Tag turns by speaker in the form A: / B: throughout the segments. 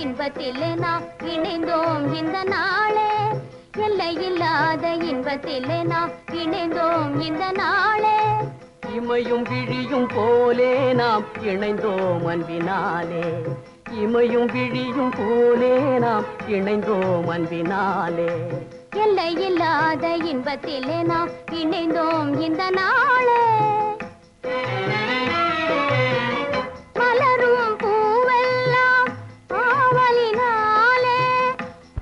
A: இன்பத்திலே நாம் இணைந்தோம் இந்த நாளே. எல்லையில்லாத இன்பத்திலே நாம் இணைந்தோம் இந்த நாளே.
B: இமையும் விழியும் போலே நாம் இணைந்தோம் அன்பினாலே. இமையும் விழியும் போலே நாம் இணைந்தோம் அன்பினாலே.
A: எல்லையில்லாத இன்பத்திலே நாம் இணைந்தோம் இந்த நாளே. மலரும் பூவெல்லாம் ஆவலினாலே,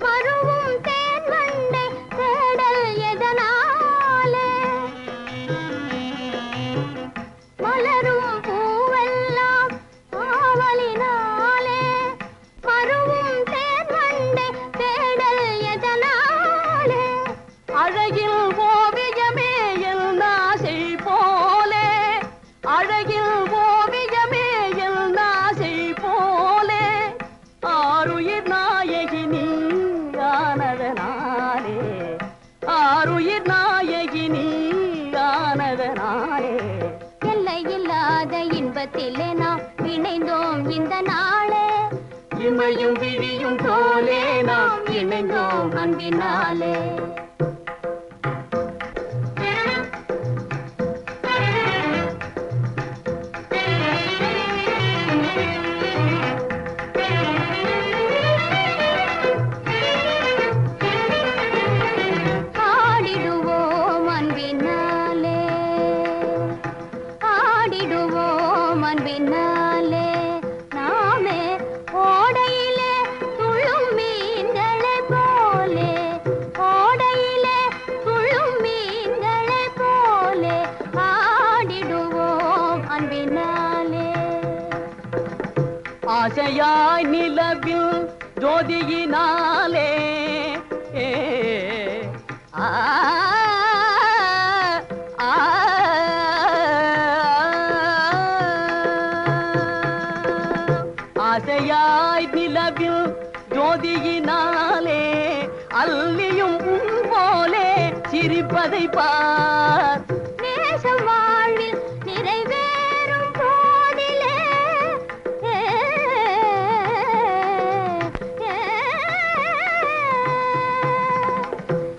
A: மருவும் தேன் வண்டை தேடல் எதனாலே. மலரும் பூவெல்லாம் ஆவலினாலே, மருவும் தேன் வண்டை தேடல் எதனாலே.
B: அழகில் ஓவியமே என் ஆசை போலே. அழகில் ஓவியமே என் ஆசை போலே. ஆருயிர் நாயகி நீயானதனாலே. ஆருயிர் நாயகி நீயானதனாலே.
A: எல்லையில்லாத இன்பத்திலே நாம் இணைந்தோம் இந்த நாளே.
B: இமையும் விழியும் போலே நாம் இணைந்தோம் அன்பினாலே.
A: ஆடிடுவோம் அன்பினாலே, ஆடிடுவோம் அன்பினாலே. நாமே ஓடையிலே துள்ளும் மீன்களை போலே, ஓடையிலே துள்ளும் மீன்களை போலே ஆடிடுவோம் அன்பினாலே.
B: ஆசையாய் நிலவில் ஜோதியினாலே. ஆ ஆ ஆசையாய் நிலவில் ஜோதியினாலே அல்லியும் உன் போலே சிரிப்பதை பார்.
A: நேசம் வாழ்வில் நிறைவேறும் போதிலே,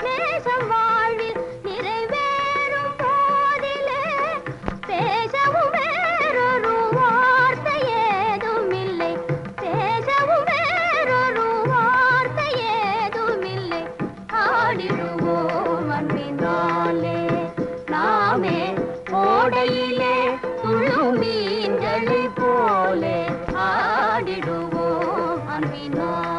A: நேசம் வாழ்வில் நிறைவேறும் போதிலே, பேசவும் வேறொரு வார்த்தை ஏதுமில்லை, பேசவும் வேறொரு வார்த்தை ஏதுமில்லை. ஆடிடுவோம் அன்பினாலே, நாமே ஓடையிலே துள்ளும் மீன்களை போலே ஆடிடுவோம் அன்பினாலே.